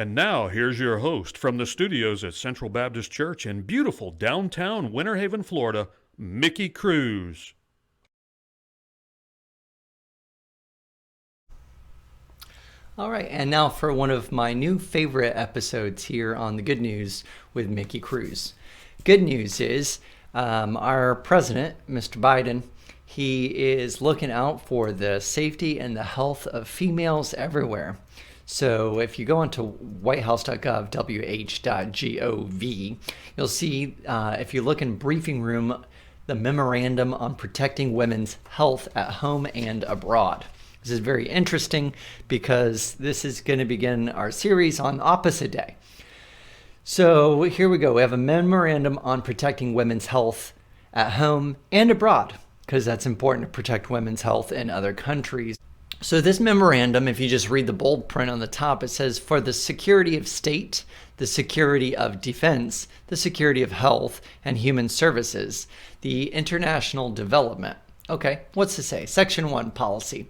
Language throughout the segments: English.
And now, here's your host from the studios at Central Baptist Church in beautiful downtown Winter Haven, Florida, Mickey Cruz. All right, and now for one of my new favorite episodes here on the Good News with Mickey Cruz. Good news is our president, Mr. Biden, he is looking out for the safety and the health of females everywhere. So if you go onto whitehouse.gov, wh.gov, you'll see, if you look in briefing room, the memorandum on protecting women's health at home and abroad. This is very interesting because this is going to begin our series on Opposite Day. So here we go. We have a memorandum on protecting women's health at home and abroad, because that's important to protect women's health in other countries. So this memorandum, if you just read the bold print on the top, it says, for the security of state, the security of defense, the security of health and human services, the international development. Okay, what's to say? Section 1, policy.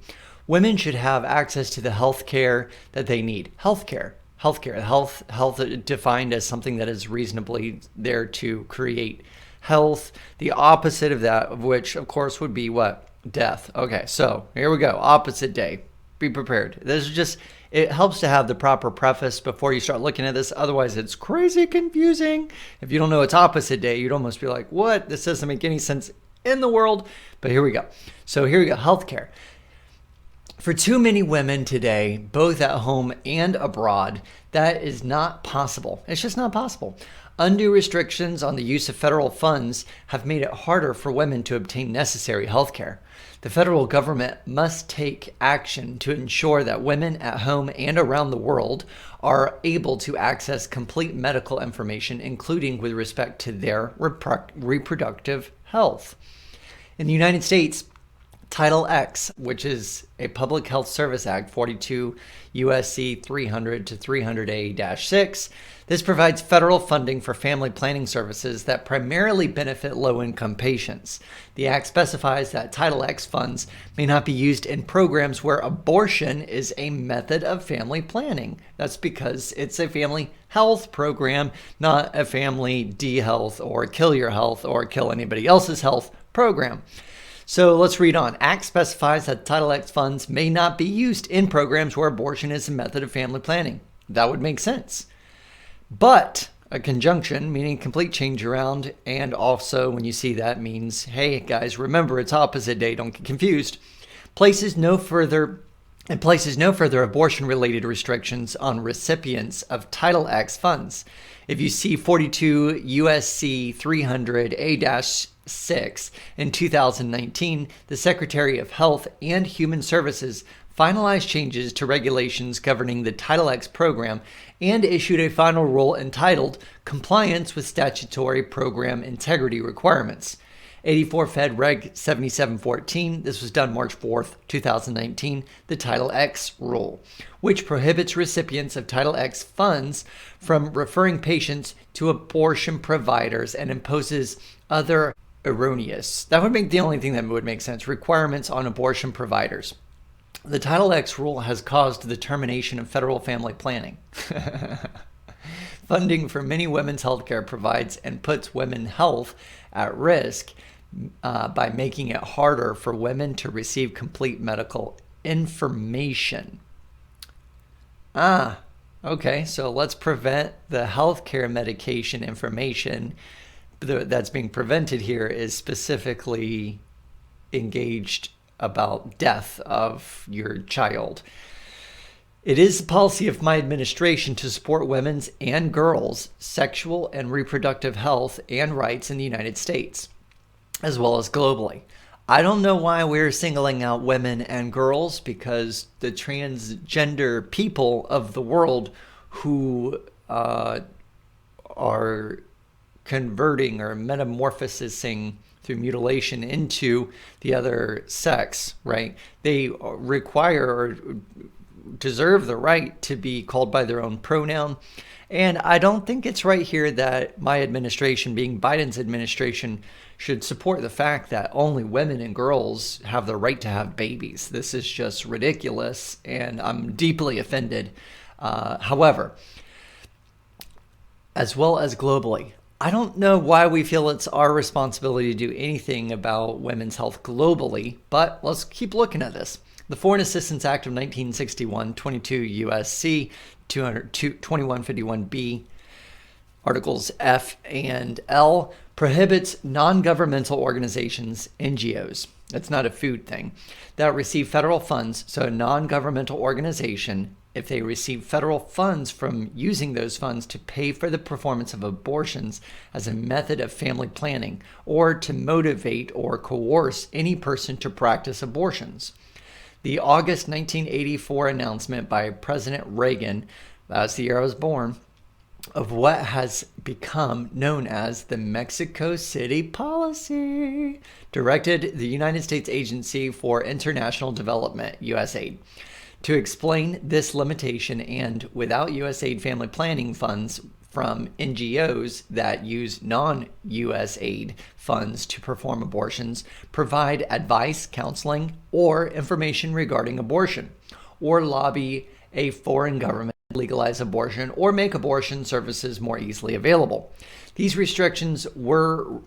Women should have access to the health care that they need. Healthcare, health defined as something that is reasonably there to create health. The opposite of that, of which, of course, would be what? Death. Okay, so here we go. Opposite day. Be prepared. This is just, it helps to have the proper preface before you start looking at this. Otherwise, it's crazy confusing. If you don't know it's opposite day, you'd almost be like, what? This doesn't make any sense in the world. But here we go. So here we go. Healthcare. For too many women today, both at home and abroad, that is not possible. It's just not possible. Undue restrictions on the use of federal funds have made it harder for women to obtain necessary health care. The federal government must take action to ensure that women at home and around the world are able to access complete medical information, including with respect to their reproductive health. In the United States, Title X, which is a Public Health Service Act, 42 U.S.C. 300 to 300A-6. This provides federal funding for family planning services that primarily benefit low-income patients. The act specifies that Title X funds may not be used in programs where abortion is a method of family planning. That's because it's a family health program, not a family D-health or kill your health or kill anybody else's health program. So let's read on. Act specifies that Title X funds may not be used in programs where abortion is a method of family planning. That would make sense. But a conjunction, meaning complete change around, and also when you see that means, hey guys, remember it's opposite day, don't get confused, places no further abortion-related restrictions on recipients of Title X funds. If you see 42 U.S.C. 300A-6 in 2019, the Secretary of Health and Human Services finalized changes to regulations governing the Title X program and issued a final rule entitled Compliance with Statutory Program Integrity Requirements. 84 Fed Reg 7714, this was done March 4th, 2019, the Title X rule, which prohibits recipients of Title X funds from referring patients to abortion providers and imposes other erroneous, that would make the only thing that would make sense, requirements on abortion providers. The Title X rule has caused the termination of federal family planning. Funding for many women's healthcare provides and puts women's health at risk by making it harder for women to receive complete medical information. Okay, so let's prevent the healthcare medication information that's being prevented here is specifically engaged about death of your child. It is the policy of my administration to support women's and girls' sexual and reproductive health and rights in the United States, as well as globally. I don't know why we're singling out women and girls, because the transgender people of the world who are converting or metamorphosing through mutilation into the other sex, right? They require or deserve the right to be called by their own pronoun. And I don't think it's right here that my administration, being Biden's administration, should support the fact that only women and girls have the right to have babies. This is just ridiculous, and I'm deeply offended. However, as well as globally. I don't know why we feel it's our responsibility to do anything about women's health globally, but let's keep looking at this. The Foreign Assistance Act of 1961, 22 U.S.C. 2151b, Articles F and L, prohibits non-governmental organizations, NGOs, that's not a food thing, that receive federal funds. So a non-governmental organization, if they receive federal funds from using those funds to pay for the performance of abortions as a method of family planning, or to motivate or coerce any person to practice abortions. The August 1984 announcement by President Reagan, that's the year I was born, of what has become known as the Mexico City Policy, directed the United States Agency for International Development, USAID, to explain this limitation, and without USAID family planning funds from NGOs that use non-USAID funds to perform abortions, provide advice, counseling, or information regarding abortion, or lobby a foreign government legalize abortion or make abortion services more easily available. These restrictions were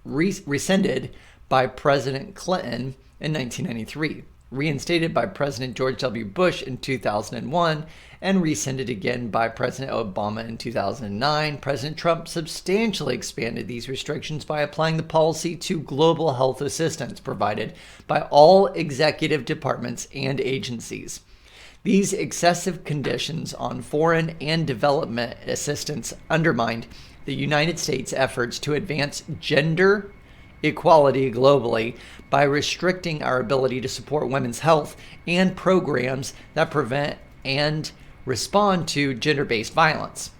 rescinded by President Clinton in 1993, reinstated by President George W. Bush in 2001, and rescinded again by President Obama in 2009. President Trump substantially expanded these restrictions by applying the policy to global health assistance provided by all executive departments and agencies. These excessive conditions on foreign and development assistance undermined the United States' efforts to advance gender equality globally by restricting our ability to support women's health and programs that prevent and respond to gender-based violence.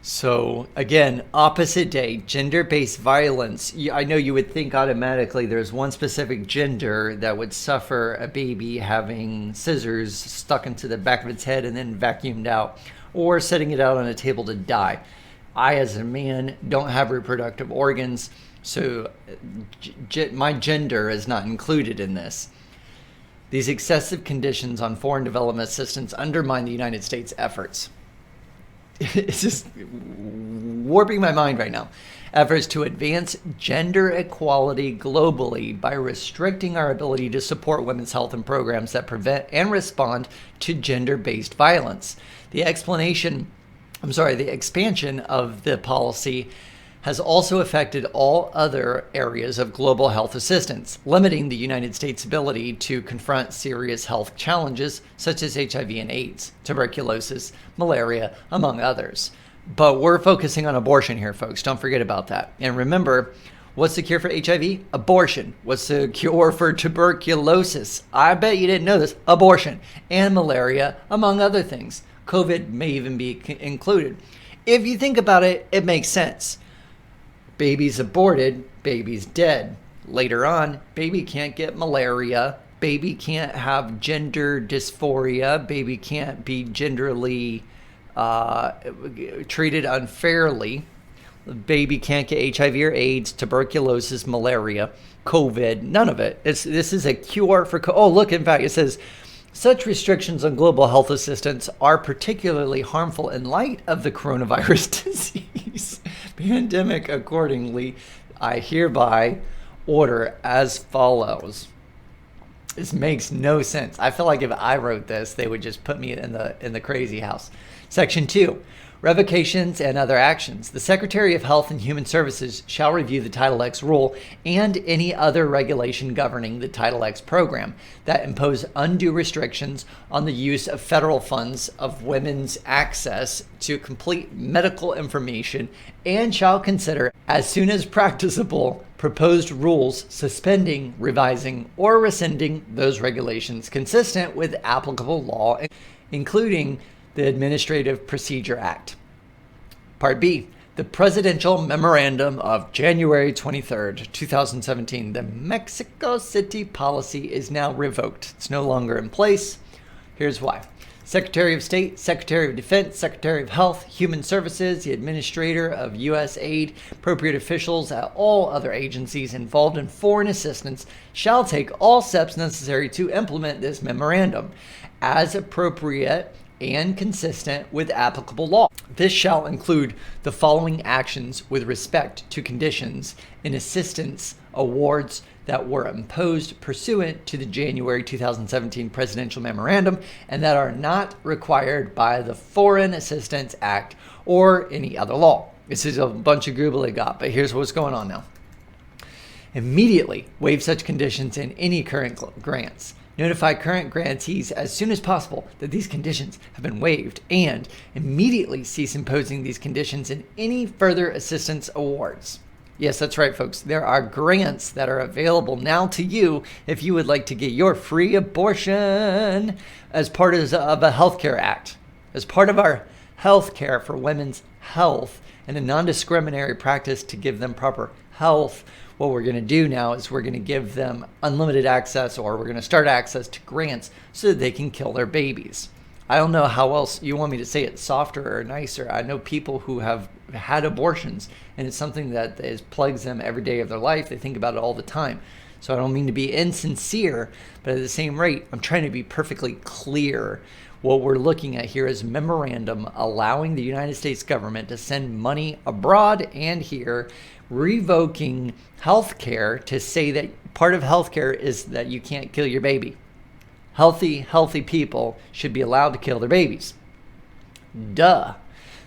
So again, opposite day, gender-based violence. I know you would think automatically there's one specific gender that would suffer a baby having scissors stuck into the back of its head and then vacuumed out, or setting it out on a table to die. I, as a man, don't have reproductive organs, so my gender is not included in this. These excessive conditions on foreign development assistance undermine the United States' efforts. It's just warping my mind right now. Efforts to advance gender equality globally by restricting our ability to support women's health and programs that prevent and respond to gender-based violence. The expansion of the policy has also affected all other areas of global health assistance, limiting the United States' ability to confront serious health challenges such as HIV and AIDS, tuberculosis, malaria, among others. But we're focusing on abortion here, folks. Don't forget about that. And remember, what's the cure for HIV? Abortion. What's the cure for tuberculosis? I bet you didn't know this. Abortion. And malaria, among other things. COVID may even be included. If you think about it, it makes sense. Baby's aborted, baby's dead. Later on, baby can't get malaria, baby can't have gender dysphoria, baby can't be genderly treated unfairly, baby can't get HIV or AIDS, tuberculosis, malaria, COVID, none of it. This is a cure for oh, look, in fact, it says, such restrictions on global health assistance are particularly harmful in light of the coronavirus disease pandemic. Accordingly, I hereby order as follows. This makes no sense. I feel like if I wrote this, they would just put me in the crazy house. Section 2. Revocations and other actions. The Secretary of Health and Human Services shall review the Title X rule and any other regulation governing the Title X program that impose undue restrictions on the use of federal funds of women's access to complete medical information, and shall consider, as soon as practicable, proposed rules suspending, revising, or rescinding those regulations consistent with applicable law, including the Administrative Procedure Act. Part B, the Presidential Memorandum of January 23rd, 2017. The Mexico City Policy is now revoked. It's no longer in place. Here's why. Secretary of State, Secretary of Defense, Secretary of Health, Human Services, the Administrator of USAID, appropriate officials at all other agencies involved in foreign assistance shall take all steps necessary to implement this memorandum as appropriate and consistent with applicable law. This shall include the following actions with respect to conditions in assistance awards that were imposed pursuant to the January 2017 presidential memorandum and that are not required by the Foreign Assistance Act or any other law. This is a bunch of gobbledygook, but here's what's going on now. Immediately waive such conditions in any current grants. Notify current grantees as soon as possible that these conditions have been waived and immediately cease imposing these conditions in any further assistance awards. Yes, that's right, folks. There are grants that are available now to you if you would like to get your free abortion as part of a healthcare act. As part of our healthcare for women's health and a non-discriminatory practice to give them proper health, what we're going to do now is we're going to give them unlimited access, or we're going to start access to grants so that they can kill their babies. I don't know how else you want me to say it softer or nicer. I know people who have had abortions, and it's something that plagues them every day of their life. They think about it all the time. So I don't mean to be insincere, but at the same rate, I'm trying to be perfectly clear. What we're looking at here is a memorandum allowing the United States government to send money abroad and here, revoking health care to say that part of health care is that you can't kill your baby. Healthy people should be allowed to kill their babies. Duh.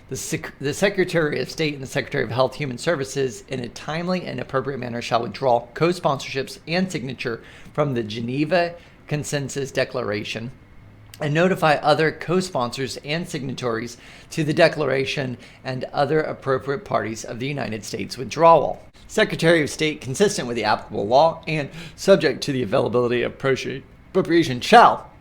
The Secretary of State and the Secretary of Health Human Services, in a timely and appropriate manner, shall withdraw co-sponsorships and signature from the Geneva Consensus Declaration and notify other co-sponsors and signatories to the declaration and other appropriate parties of the United States withdrawal. Secretary of State, consistent with the applicable law and subject to the availability of appropriation, shall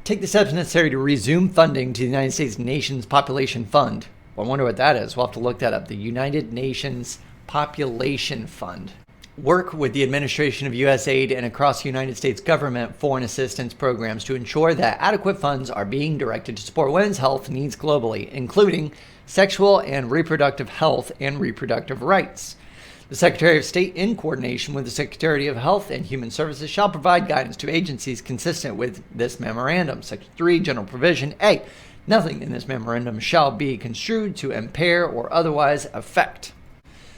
take the steps necessary to resume funding to the United States Nations Population Fund. Well, I wonder what that is. We'll have to look that up. The United Nations Population Fund. Work with the administration of USAID and across the United States government foreign assistance programs to ensure that adequate funds are being directed to support women's health needs globally, including sexual and reproductive health and reproductive rights. The Secretary of State, in coordination with the Secretary of Health and Human Services, shall provide guidance to agencies consistent with this memorandum. Section 3, General Provision A. Nothing in this memorandum shall be construed to impair or otherwise affect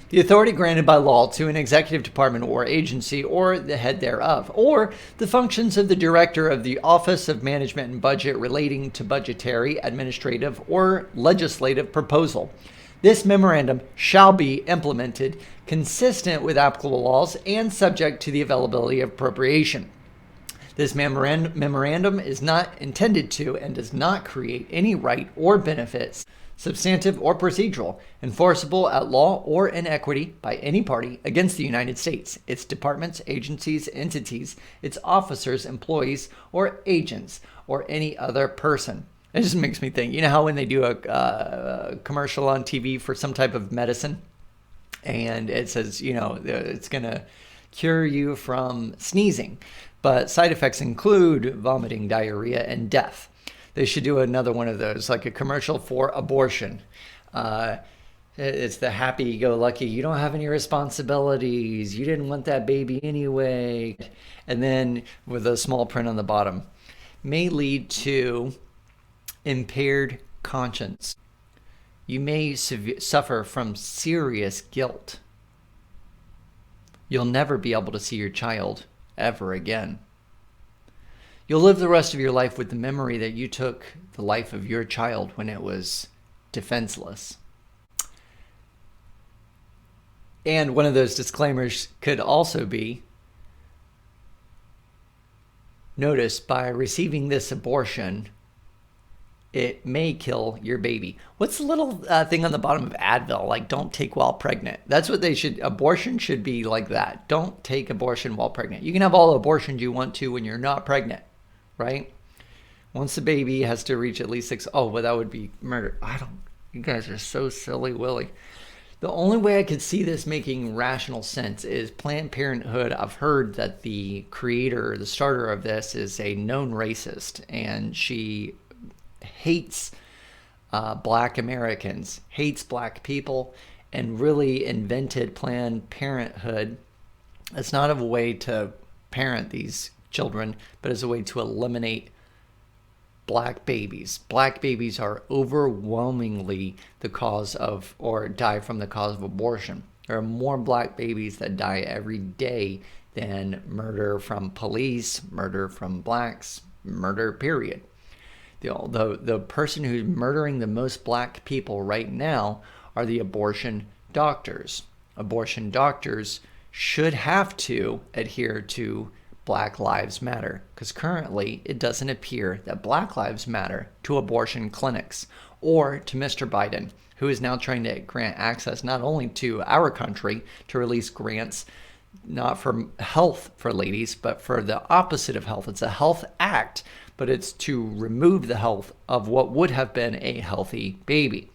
the authority granted by law to an executive department or agency or the head thereof, or the functions of the director of the Office of Management and Budget relating to budgetary, administrative, or legislative proposal. This memorandum shall be implemented consistent with applicable laws and subject to the availability of appropriation. This memorandum is not intended to and does not create any right or benefits, substantive or procedural, enforceable at law or in equity by any party against the United States, its departments, agencies, entities, its officers, employees, or agents, or any other person. It just makes me think, you know how when they do a commercial on TV for some type of medicine, and it says, you know, it's going to cure you from sneezing, but side effects include vomiting, diarrhea, and death. They should do another one of those, like a commercial for abortion. It's the happy-go-lucky, you don't have any responsibilities, you didn't want that baby anyway. And then with a small print on the bottom, may lead to impaired conscience. You may suffer from serious guilt. You'll never be able to see your child ever again. You'll live the rest of your life with the memory that you took the life of your child when it was defenseless. And one of those disclaimers could also be, notice, by receiving this abortion, it may kill your baby. What's the little thing on the bottom of Advil? Like, don't take while pregnant. That's what they should, abortion should be like that. Don't take abortion while pregnant. You can have all the abortions you want to when you're not pregnant, right? Once the baby has to reach at least 6, well, that would be murder. You guys are so silly, Willie. The only way I could see this making rational sense is Planned Parenthood. I've heard that the creator, the starter of this, is a known racist, and she hates black Americans, hates black people, and really invented Planned Parenthood. It's not a way to parent these children, but as a way to eliminate black babies. Black babies are overwhelmingly the cause of, or die from the cause of abortion. There are more black babies that die every day than murder from police, murder from blacks, murder, period. The person who's murdering the most black people right now are the abortion doctors. Abortion doctors should have to adhere to Black Lives Matter, because currently it doesn't appear that Black Lives Matter to abortion clinics or to Mr. Biden, who is now trying to grant access not only to our country to release grants not for health for ladies, but for the opposite of health. It's a health act, but it's to remove the health of what would have been a healthy baby.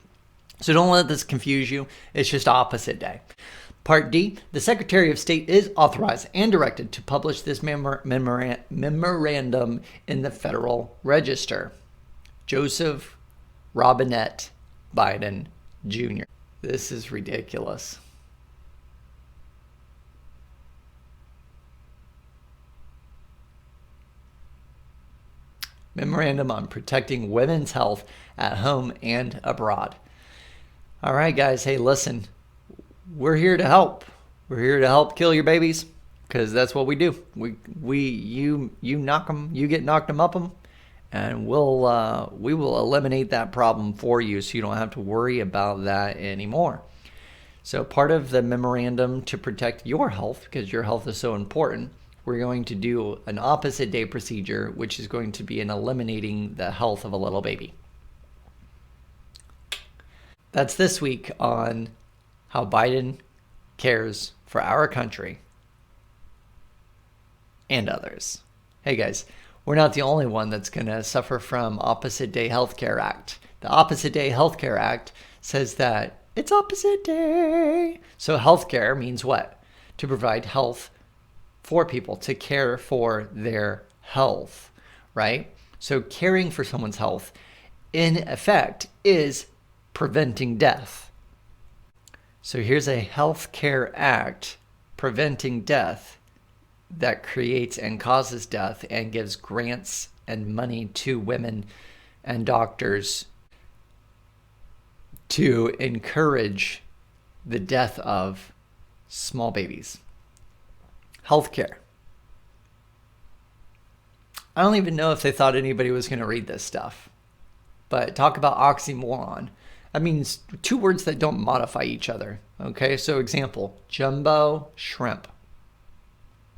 So don't let this confuse you. It's just opposite day. Part D, the Secretary of State is authorized and directed to publish this memorandum in the Federal Register. Joseph Robinette Biden Jr. This is ridiculous. Memorandum on protecting women's health at home and abroad. All right, guys. Hey, listen. We're here to help. We're here to help kill your babies, because that's what we do. You knock them, you get knocked them up them, and we will eliminate that problem for you, so you don't have to worry about that anymore. So part of the memorandum to protect your health, because your health is so important, we're going to do an opposite day procedure, which is going to be in eliminating the health of a little baby. That's this week on how Biden cares for our country and others. Hey guys, we're not the only one that's going to suffer from Opposite Day Healthcare Act. The Opposite Day Healthcare Act says that it's opposite day. So healthcare means what? To provide health for people, to care for their health, right? So caring for someone's health, in effect, is preventing death. So here's a healthcare act preventing death that creates and causes death and gives grants and money to women and doctors to encourage the death of small babies. Healthcare. I don't even know if they thought anybody was going to read this stuff. But talk about oxymoron. That means two words that don't modify each other. Okay, so example, jumbo shrimp.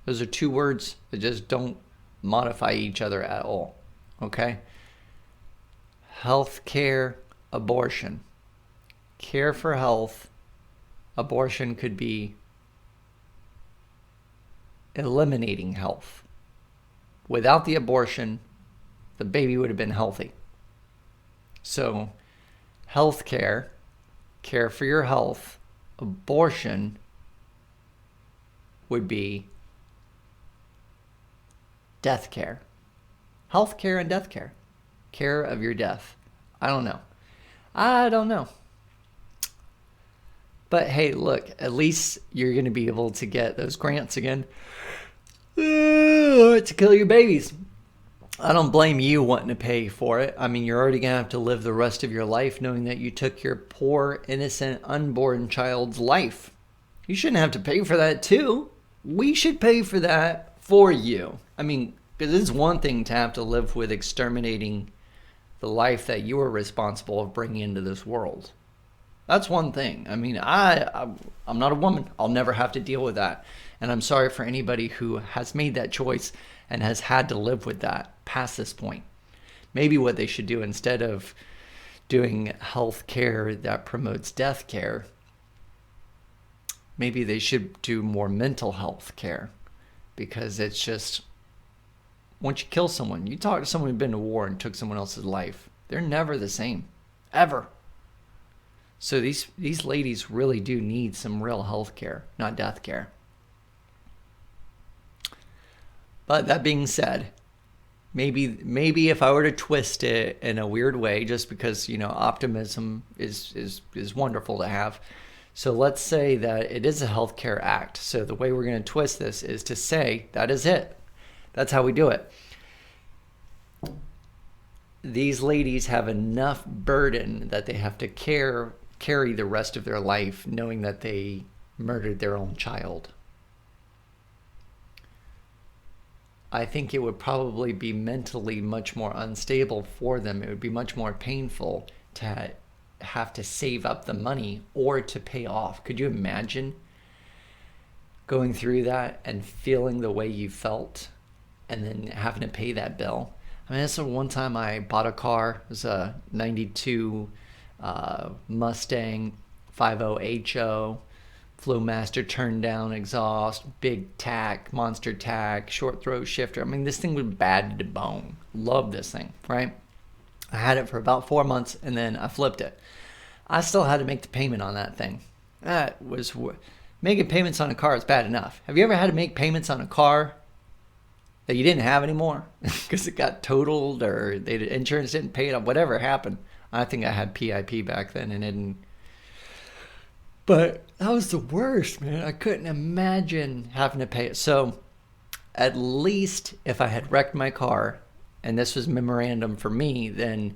Those are two words that just don't modify each other at all. Okay? Healthcare, abortion. Care for health. Abortion could be eliminating health. Without the abortion, the baby would have been healthy. So, healthcare, care for your health, abortion would be death care. Healthcare and death care. Care of your death. I don't know. But hey, look, at least you're going to be able to get those grants again to kill your babies. I don't blame you wanting to pay for it. I mean, you're already going to have to live the rest of your life knowing that you took your poor, innocent, unborn child's life. You shouldn't have to pay for that too. We should pay for that for you. I mean, because it's one thing to have to live with exterminating the life that you were responsible of bringing into this world. That's one thing. I mean, I'm not a woman. I'll never have to deal with that. And I'm sorry for anybody who has made that choice and has had to live with that past this point. Maybe what they should do, instead of doing health care that promotes death care, maybe they should do more mental health care. Because it's just, once you kill someone, you talk to someone who's been to war and took someone else's life, they're never the same. Ever. So these ladies really do need some real health care, not death care. But that being said, maybe if I were to twist it in a weird way, just because, optimism is wonderful to have. So let's say that it is a healthcare act. So the way we're going to twist this is to say that is it. That's how we do it. these ladies have enough burden that they have to carry the rest of their life knowing that they murdered their own child. I think it would probably be mentally much more unstable for them. It would be much more painful to have to save up the money or to pay off. Could you imagine going through that and feeling the way you felt and then having to pay that bill? I mean, that's the one time I bought a car. It was a 92 Mustang 50 HO. Flowmaster turned down exhaust, big tack, monster tack, short throw shifter. I mean, this thing was bad to the bone. Love this thing, right? I had it for about 4 months and then I flipped it. I still had to make the payment on that thing. That was making payments on a car is bad enough. Have you ever had to make payments on a car that you didn't have anymore because it got totaled or the insurance didn't pay it up? Whatever happened. I think I had PIP back then and it didn't. But that was the worst, man. I couldn't imagine having to pay it. So at least if I had wrecked my car, and this was memorandum for me, then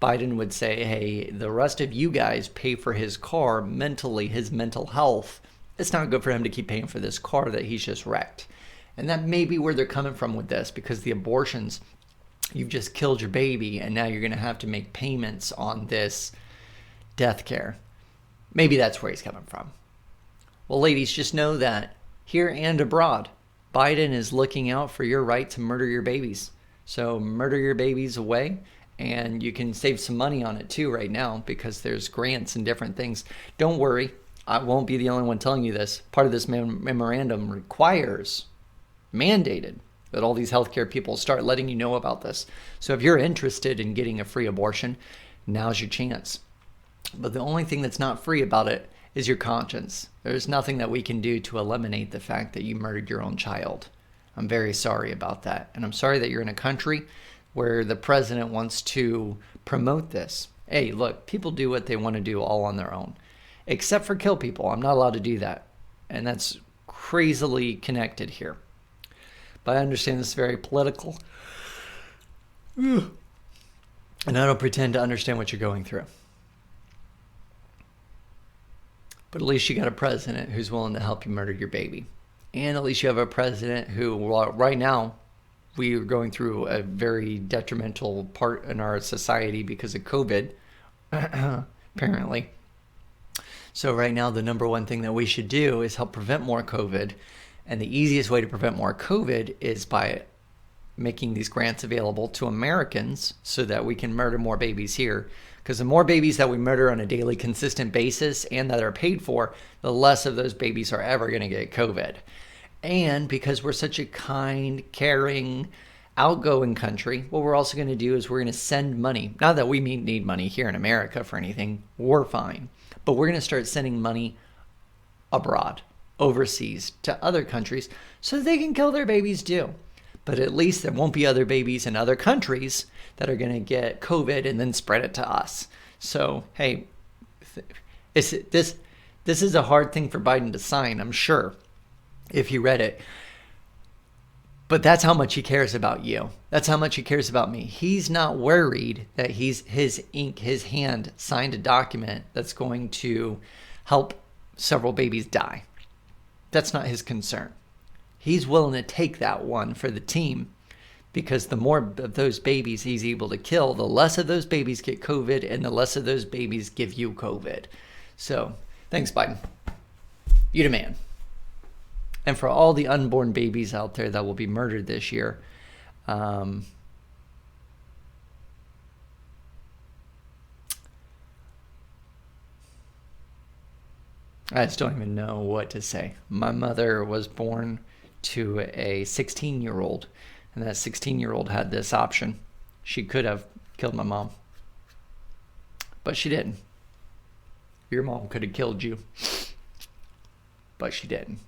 Biden would say, hey, the rest of you guys pay for his car mentally, his mental health. It's not good for him to keep paying for this car that he's just wrecked. And that may be where they're coming from with this, because the abortions, you've just killed your baby, and now you're going to have to make payments on this death care. Maybe that's where he's coming from. Well, ladies, just know that here and abroad, Biden is looking out for your right to murder your babies. So murder your babies away, and you can save some money on it too right now because there's grants and different things. Don't worry, I won't be the only one telling you this. Part of this memorandum requires, mandated, that all these healthcare people start letting you know about this. So if you're interested in getting a free abortion, now's your chance. But the only thing that's not free about it is your conscience. There's nothing that we can do to eliminate the fact that you murdered your own child. I'm very sorry about that. And I'm sorry that you're in a country where the president wants to promote this. Hey, look, people do what they want to do all on their own, except for kill people. I'm not allowed to do that. And that's crazily connected here. But I understand this is very political. And I don't pretend to understand what you're going through. But at least you got a president who's willing to help you murder your baby. And at least you have a president who, well, right now, we are going through a very detrimental part in our society because of COVID, apparently. So right now, the number one thing that we should do is help prevent more COVID. And the easiest way to prevent more COVID is by making these grants available to Americans so that we can murder more babies here. Because the more babies that we murder on a daily consistent basis and that are paid for, the less of those babies are ever going to get COVID. And because we're such a kind, caring, outgoing country, what we're also going to do is we're going to send money. Not that we need money here in America for anything. We're fine. But we're going to start sending money abroad, overseas, to other countries so they can kill their babies too. But at least there won't be other babies in other countries that are going to get COVID and then spread it to us. So, hey, this is a hard thing for Biden to sign, I'm sure, if you read it. But that's how much he cares about you. That's how much he cares about me. He's not worried that his hand signed a document that's going to help several babies die. That's not his concern. He's willing to take that one for the team because the more of those babies he's able to kill, the less of those babies get COVID and the less of those babies give you COVID. So thanks, Biden. You the man. And for all the unborn babies out there that will be murdered this year, I just don't even know what to say. My mother was born to a 16-year-old, and that 16-year-old had this option. She could have killed my mom, but she didn't. Your mom could have killed you, but she didn't.